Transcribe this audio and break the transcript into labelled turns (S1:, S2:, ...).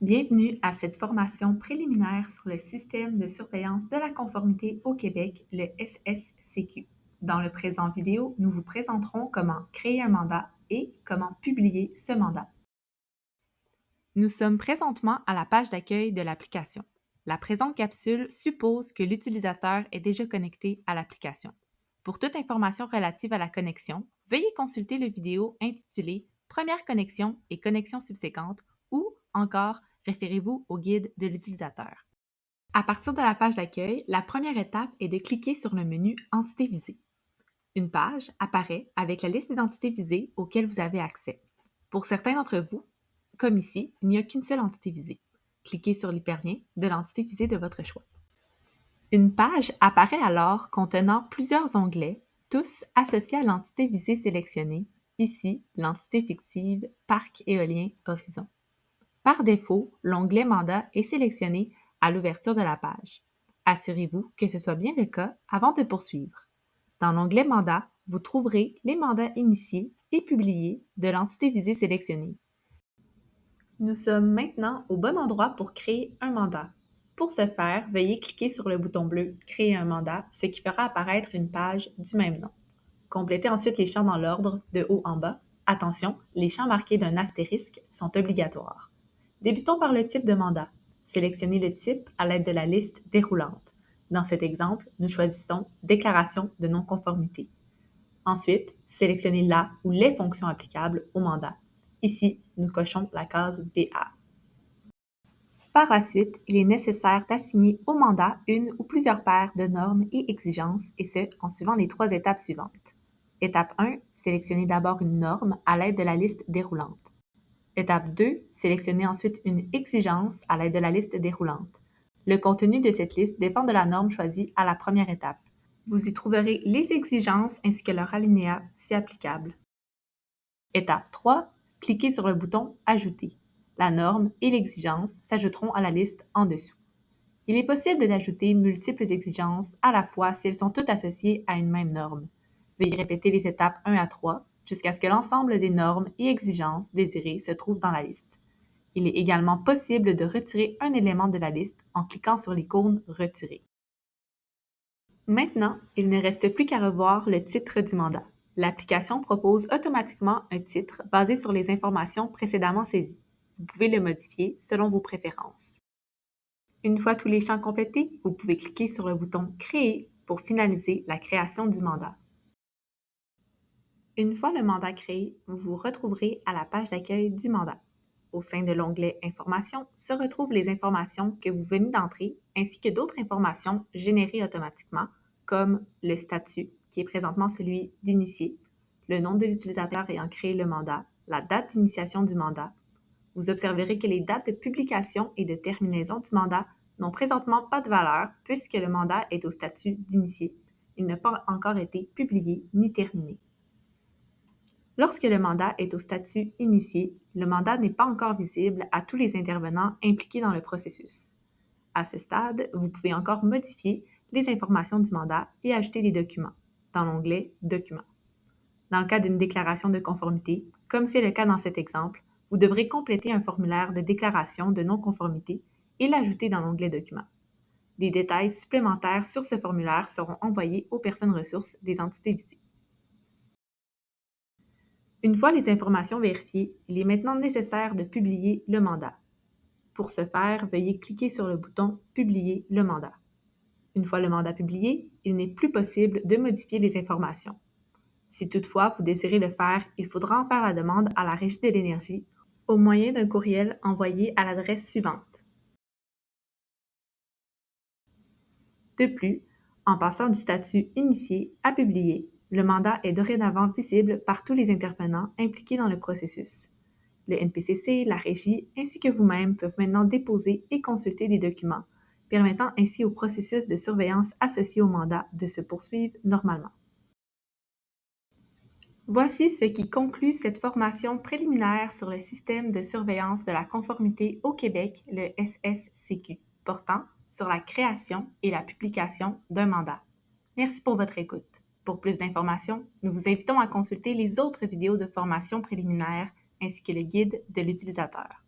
S1: Bienvenue à cette formation préliminaire sur le système de surveillance de la conformité au Québec, le SSCQ. Dans le présent vidéo, nous vous présenterons comment créer un mandat et comment publier ce mandat. Nous sommes présentement à la page d'accueil de l'application. La présente capsule suppose que l'utilisateur est déjà connecté à l'application. Pour toute information relative à la connexion, veuillez consulter la vidéo intitulée Première connexion et connexion subséquente ou encore référez-vous au guide de l'utilisateur. À partir de la page d'accueil, la première étape est de cliquer sur le menu Entité visée. Une page apparaît avec la liste des entités visées auxquelles vous avez accès. Pour certains d'entre vous, comme ici, il n'y a qu'une seule entité visée. Cliquez sur l'hyperlien de l'entité visée de votre choix. Une page apparaît alors contenant plusieurs onglets, tous associés à l'entité visée sélectionnée, ici l'entité fictive Parc éolien Horizon. Par défaut, l'onglet Mandat est sélectionné à l'ouverture de la page. Assurez-vous que ce soit bien le cas avant de poursuivre. Dans l'onglet Mandat, vous trouverez les mandats initiés et publiés de l'entité visée sélectionnée. Nous sommes maintenant au bon endroit pour créer un mandat. Pour ce faire, veuillez cliquer sur le bouton bleu « Créer un mandat », ce qui fera apparaître une page du même nom. Complétez ensuite les champs dans l'ordre, de haut en bas. Attention, les champs marqués d'un astérisque sont obligatoires. Débutons par le type de mandat. Sélectionnez le type à l'aide de la liste déroulante. Dans cet exemple, nous choisissons « Déclaration de non-conformité ». Ensuite, sélectionnez la ou les fonctions applicables au mandat. Ici, nous cochons la case BA. Par la suite, il est nécessaire d'assigner au mandat une ou plusieurs paires de normes et exigences, et ce, en suivant les trois étapes suivantes. Étape 1, sélectionnez d'abord une norme à l'aide de la liste déroulante. Étape 2, sélectionnez ensuite une exigence à l'aide de la liste déroulante. Le contenu de cette liste dépend de la norme choisie à la première étape. Vous y trouverez les exigences ainsi que leur alinéa si applicable. Étape 3, cliquez sur le bouton « Ajouter ». La norme et l'exigence s'ajouteront à la liste en dessous. Il est possible d'ajouter multiples exigences à la fois si elles sont toutes associées à une même norme. Veuillez répéter les étapes 1 à 3 jusqu'à ce que l'ensemble des normes et exigences désirées se trouve dans la liste. Il est également possible de retirer un élément de la liste en cliquant sur l'icône « Retirer ». Maintenant, il ne reste plus qu'à revoir le titre du mandat. L'application propose automatiquement un titre basé sur les informations précédemment saisies. Vous pouvez le modifier selon vos préférences. Une fois tous les champs complétés, vous pouvez cliquer sur le bouton « Créer » pour finaliser la création du mandat. Une fois le mandat créé, vous vous retrouverez à la page d'accueil du mandat. Au sein de l'onglet « Informations » se retrouvent les informations que vous venez d'entrer ainsi que d'autres informations générées automatiquement, comme le statut, qui est présentement celui d'initié, le nom de l'utilisateur ayant créé le mandat, la date d'initiation du mandat. Vous observerez que les dates de publication et de terminaison du mandat n'ont présentement pas de valeur puisque le mandat est au statut d'initié. Il n'a pas encore été publié ni terminé. Lorsque le mandat est au statut initié, le mandat n'est pas encore visible à tous les intervenants impliqués dans le processus. À ce stade, vous pouvez encore modifier les informations du mandat et ajouter des documents dans l'onglet « Documents ». Dans le cas d'une déclaration de conformité, comme c'est le cas dans cet exemple, vous devrez compléter un formulaire de déclaration de non-conformité et l'ajouter dans l'onglet « Documents ». Des détails supplémentaires sur ce formulaire seront envoyés aux personnes ressources des entités visées. Une fois les informations vérifiées, il est maintenant nécessaire de publier le mandat. Pour ce faire, veuillez cliquer sur le bouton « Publier le mandat ». Une fois le mandat publié, il n'est plus possible de modifier les informations. Si toutefois vous désirez le faire, il faudra en faire la demande à la Régie de l'énergie au moyen d'un courriel envoyé à l'adresse suivante. De plus, en passant du statut initié à publié, le mandat est dorénavant visible par tous les intervenants impliqués dans le processus. Le NPCC, la Régie ainsi que vous-même peuvent maintenant déposer et consulter des documents, permettant ainsi au processus de surveillance associé au mandat de se poursuivre normalement. Voici ce qui conclut cette formation préliminaire sur le système de surveillance de la conformité au Québec, le SSCQ, portant sur la création et la publication d'un mandat. Merci pour votre écoute. Pour plus d'informations, nous vous invitons à consulter les autres vidéos de formation préliminaire ainsi que le guide de l'utilisateur.